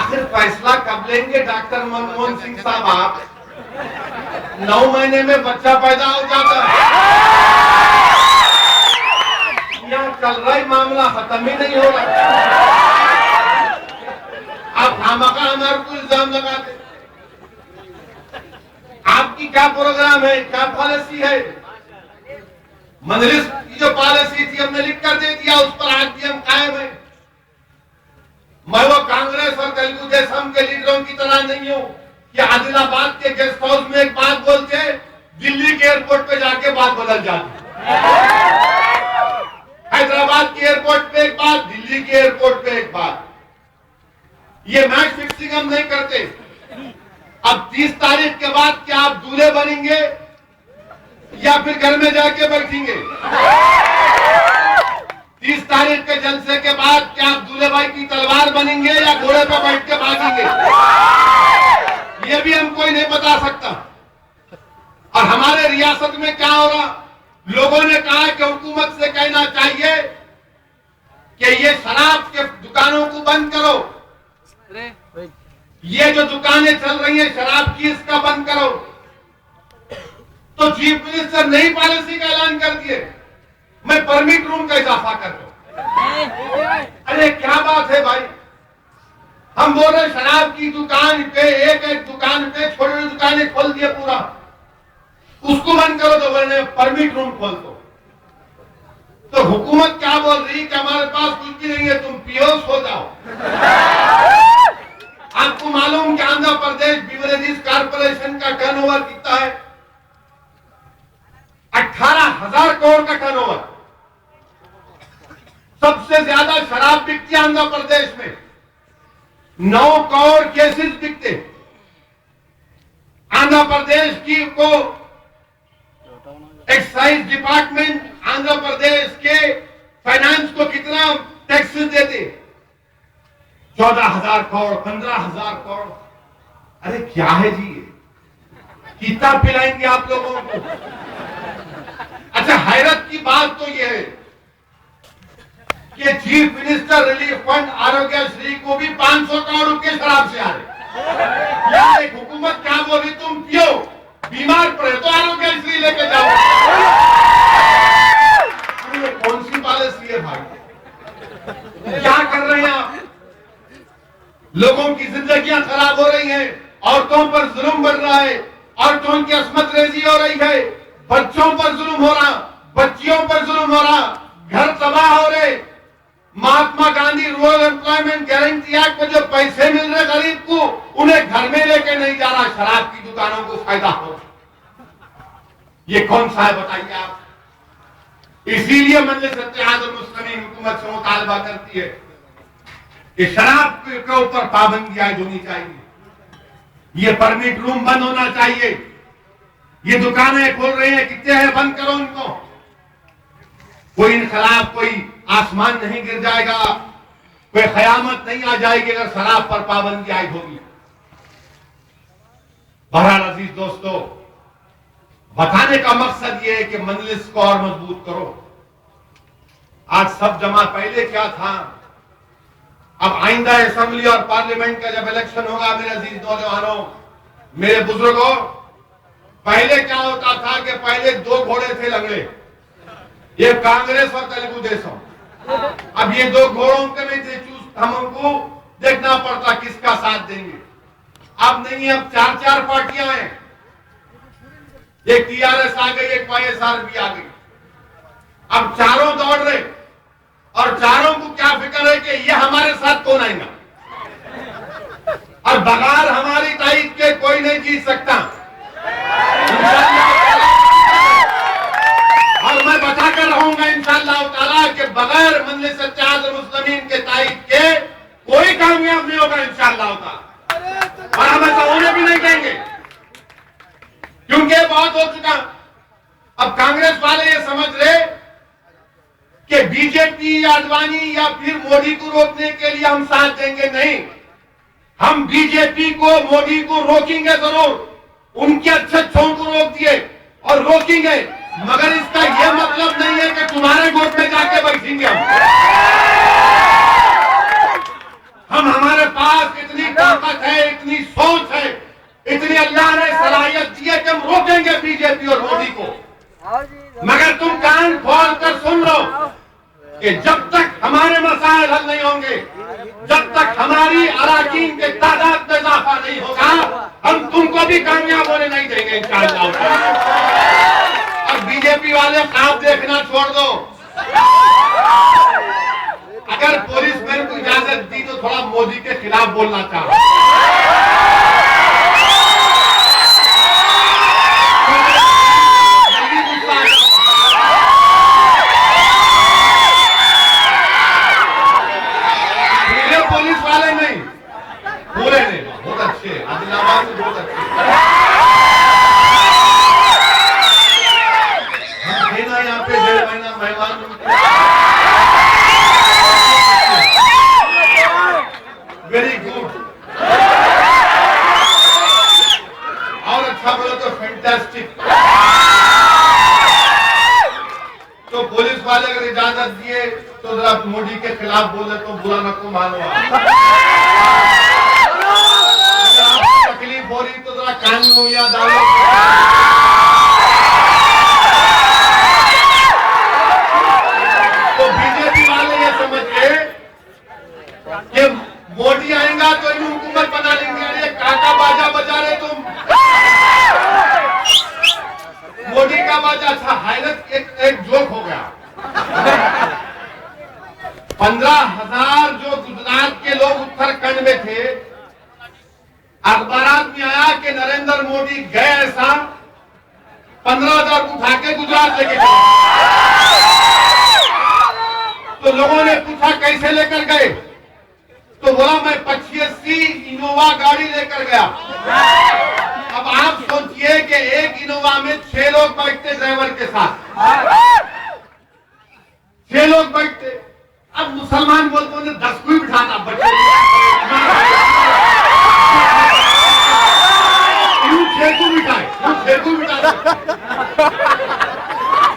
आखिर फैसला कब लेंगे डॉक्टर मनमोहन सिंह साहब? आप 9 महीने में बच्चा पैदा हो जाता है, यहाँ चल रहा है मामला, खत्म ही नहीं हो रहा। आप खामखा हमारे को इल्जाम लगाते। आपकी क्या प्रोग्राम है, क्या पॉलिसी है? मजलिस की जो पॉलिसी थी हमने लिख कर दे दिया, उस पर आज भी हम कायम है। मैं वो कांग्रेस और तेलुगु देशम के लीडरों की तरह नहीं हूं कि आदिलाबाद के गेस्ट हाउस में एक बात बोलते, दिल्ली के एयरपोर्ट पे जाके बात बदल जाती। हैदराबाद के एयरपोर्ट पे एक बात, दिल्ली के एयरपोर्ट पे एक बात। ये मैच फिक्सिंग हम नहीं करते। अब 30 तारीख के बाद क्या आप दूल्हे बनेंगे या फिर घर में जाके बैठेंगे? 30 तारीख के जलसे के बाद क्या आप दूल्हे भाई की तलवार बनेंगे या घोड़े पर बैठ के भागेंगे? ये भी हम कोई नहीं बता सकता। और हमारे रियासत में क्या हो रहा, लोगों ने कहा कि हुकूमत से कहना चाहिए कि ये शराब के दुकानों को बंद करो, ये जो दुकानें चल रही हैं शराब की, इसका बंद करो। तो चीफ मिनिस्टर नई पॉलिसी का ऐलान कर दिए, मैं परमिट रूम का इजाफा कर दूं। अरे क्या बात है भाई, हम बोल रहे शराब की दुकान पे एक दुकान पे छोटी दुकानें खोल दिए, पूरा उसको बंद करो, तो बोले परमिट रूम खोल दो। तो हुकूमत क्या बोल रही कि हमारे पास कुछ भी नहीं है, तुम पीओस हो जाओ। आपको मालूम कि आंध्र प्रदेश बिवरेजेस कॉर्पोरेशन का टर्नओवर कितना है? 18,000 करोड़ का टर्नओवर। सबसे ज्यादा शराब बिकती है आंध्र प्रदेश में, 9 करोड़ केसेस बिकते। आंध्र प्रदेश की को एक्साइज डिपार्टमेंट आंध्र प्रदेश के फाइनेंस को कितना टैक्सेस देते? 14,000 करोड़, 15,000 करोड़। अरे क्या है जी ये, कितना पिलाएंगे आप लोगों को? अच्छा, हैरत की बात तो यह है कि chief minister relief fund Aarogyasri को भी 500 करोड़ रुपए शराब से आ रहे। एक हुकूमत क्या बोल रही, तुम पियो, बीमार पड़े तो आरोग्यश्री लेके जाओ। ये कौन सी पॉलिसी है भाई? क्या कर रहे हैं आप? लोगों की जिंदगियां खराब हो रही हैं, औरतों पर जुल्म बढ़ रहा है, औरतों की अस्मत रेजी हो रही है, बच्चों पर जुल्म हो रहा, बच्चियों पर जुल्म हो रहा, घर तबाह हो रहे। Mahatma Gandhi rural employment guarantee act में जो पैसे मिल रहे गरीब को, उन्हें घर में लेके नहीं जा रहा, शराब की दुकानों को फायदा हो रहा। ये कौन सा है बताइए आप? इसीलिए मजलिस इत्तेहादुल मुस्लिमीन हुकूमत से मुतालबा करती है कि शराब के ऊपर पाबंदी आयद होनी चाहिए, ये परमिट रूम बंद होना चाहिए, ये दुकानें खोल रहे हैं, कितने हैं, बंद करो उनको। कोई इन खिलाफ कोई आसमान नहीं गिर जाएगा, कोई कयामत नहीं आ जाएगी अगर शराब पर पाबंदी आयद होगी। बहरहाल अजीज दोस्तों, बताने का मकसद ये है कि मजलिस को और मजबूत करो। आज सब जमा, पहले क्या था, अब आइंदा असेंबली और पार्लियामेंट का जब इलेक्शन होगा, मेरे अजीज नौजवानों, मेरे बुजुर्गों, पहले क्या होता था कि पहले 2 घोड़े थे लंगड़े, ये कांग्रेस और तेलुगु देशम। अब ये 2 घोड़ों के में हमको देखना पड़ता किसका साथ देंगे। अब नहीं, अब 4-4 पार्टियां हैं, एक टीआरएस आ गई, एक वाईएसआर भी आ गई। अब चारों दौड़ रहे और चारों को क्या फिक्र है कि ये हमारे साथ कौन आएगा, और बगैर हमारी ताईद के कोई नहीं जीत सकता। और मैं बताकर रहूंगा इंशाअल्लाह ताला कि बगैर मजलिस इत्तेहादुल मुस्लिमीन के ताईद के कोई कामयाब नहीं होगा इंशाअल्लाह ताला, और हम ऐसा होने भी नहीं देंगे, क्योंकि बहुत हो चुका। अब कांग्रेस वाले ये समझ रहे कि बीजेपी या अडवाणी या फिर मोदी को रोकने के लिए हम साथ देंगे। नहीं, हम बीजेपी को, मोदी को रोकेंगे जरूर, उनके अच्छे अच्छों को रोक दिए और रोकेंगे, मगर इसका यह मतलब नहीं है कि तुम्हारे गोद में जाके बैठेंगे हम। हमारे पास इतनी हमारी अराकीन के तादाद में इजाफा नहीं होगा, हम तुमको भी कामयाब होने नहीं देंगे इंशाअल्लाह। और बीजेपी वाले ख्वाब देखना छोड़ दो। अगर पुलिस मेरे को इजाजत दी तो थोड़ा मोदी के खिलाफ बोलना चाहूं। पुलिस वाले नहीं, पूरे नहीं, बहुत अच्छे, आदिलाबाद से बहुत अच्छे। हम थे ना यहाँ पे 1.5 महीना मेहमान, वेरी गुड। और अच्छा बोलो तो फैंटास्टिक। तो पुलिस वाले अगर इजाजत दिए तो जरा मोदी के खिलाफ बोले तो बुरा न को मानो। अगर आपको तकलीफ हो रही तो जरा कानून या डालो। तो बीजेपी वाले ये समझ के कि मोदी आएगा तो इन हुकूमत बना लेंगे। अरे काका बाजा बजा रहे तुम, मोदी का बाजा। अच्छा हाइलत एक जोक हो गया। 15,000 जो गुजरात के लोग उत्तराखंड में थे, अखबारात में आया कि नरेंद्र मोदी गए ऐसा 15,000 उठा के गुजरात लेके गए। तो लोगों ने पूछा कैसे लेकर गए, तो बोला मैं 85 इनोवा गाड़ी लेकर गया। अब आप सोचिए कि एक इनोवा में 6 लोग बैठते ड्राइवर के साथ, 6 लोग बैठते। अब मुसलमान बोलते उन्हें 10 को ही बिठाना बच्चे, 6 को बिठाए, 6 को बिठा।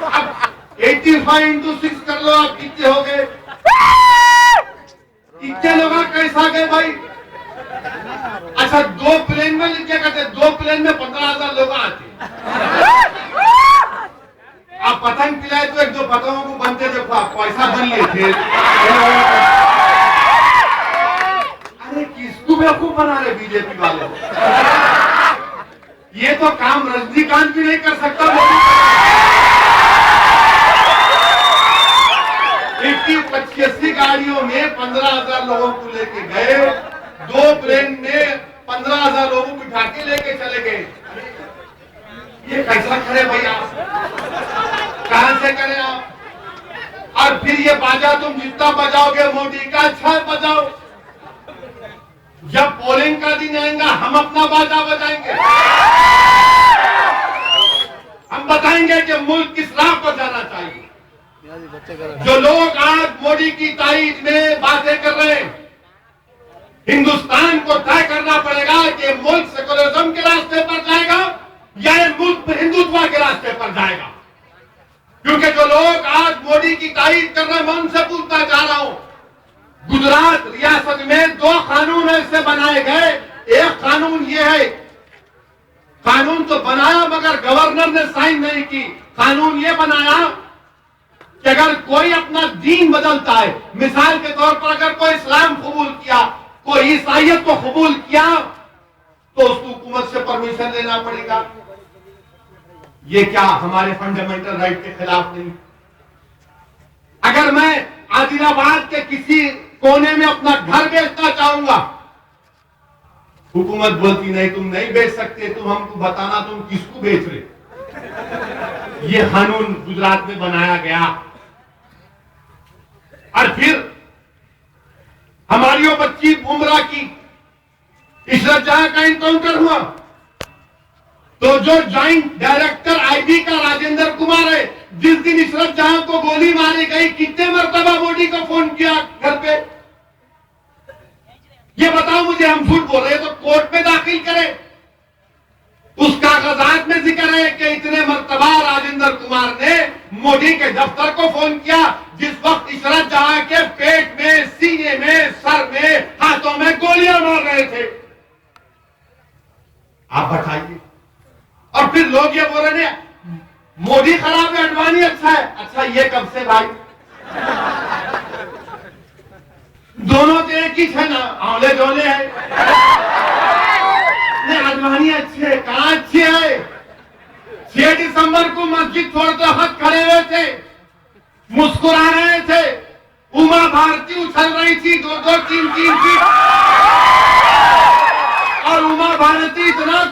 अब 85 into 6 कर लो, आप कितने हो गए? इतने लोग कैसा गए भाई? अच्छा 2 प्लेन में क्या करते? 2 प्लेन में 15,000 लोग आते। आप पतंग पिलाए तो 1-2 पतंगों को बनते देखो, आप पैसा बन लिए थे। अरे किसको बेवकूफ बना रहे बीजेपी वाले? ये तो काम रजनीकांत भी नहीं कर सकता। 85 गाड़ियों में 15,000 लोगों को लेके गए, 2 प्लेन में 15,000 लोगों को बिठा के लेके चले गए। ये कैसा करे भाई? आप कहां से करें आप? और फिर ये बाजा तुम जितना बजाओगे मोदी का, अच्छा बजाओ। जब पोलिंग का दिन आएगा हम अपना बाजा बजाएंगे, हम बताएंगे कि मुल्क किस राह पर जाना चाहिए। जो लोग आज मोदी की तारीफ में बातें कर रहे हैं, हिंदुस्तान को तय करना पड़ेगा कि मुल्क सेकुलरिज्म के रास्ते पर जाएगा या ये मुल्क हिंदुत्व के रास्ते पर जाएगा। क्योंकि जो लोग आज मोदी की तारीफ कर रहे हैं, मैं उनसे पूछना चाह रहा हूं, गुजरात रियासत में 2 कानून ऐसे बनाए गए। एक कानून ये है, कानून तो बनाया मगर गवर्नर ने साइन नहीं की। कानून ये बनाया कि अगर कोई अपना दीन बदलता है, मिसाल के तौर पर अगर कोई इस्लाम कबूल किया, कोई ईसाइयत को कबूल किया, तो उसको हुकूमत से परमिशन लेना पड़ेगा। ये क्या हमारे फंडामेंटल राइट के खिलाफ नहीं? अगर मैं आदिलाबाद के किसी कोने में अपना घर बेचना चाहूंगा, हुकूमत बोलती नहीं तुम नहीं बेच सकते, तुम हमको बताना तुम किसको बेच रहे। ये कानून गुजरात में बनाया गया। और फिर हमारी वो बच्ची बुमराह की इशरत जहां का इनकाउंटर हुआ, तो जो ज्वाइंट डायरेक्टर आईबी का राजेंद्र कुमार है, जिस दिन इशरत जहां को गोली मारी गई, कितने मरतबा मोदी को फोन किया घर पे? ये बताओ मुझे, हम झूठ बोल रहे हैं तो कोर्ट में दाखिल करें। उस कागजात में जिक्र है कि इतने मरतबा राजेंद्र कुमार ने मोदी के दफ्तर को फोन किया जिस वक्त इशरत जहां के पेट में, सीने में, सर में, हाथों में गोलियां मार रहे थे। आप बताइए। और फिर लोग ये बोल रहे हैं मोदी खराब है, अडवाणी अच्छा है। अच्छा ये कब से भाई? दोनों तो एक की है ना आंवले डोले है आडवाणी अच्छे कहाँ अच्छे है 6 दिसंबर को मस्जिद छोड़कर हाथ खड़े हुए थे, मुस्कुरा रहे थे, उमा भारती उछल रही थी 2-2 3-3 फीट और उमा भारती इतना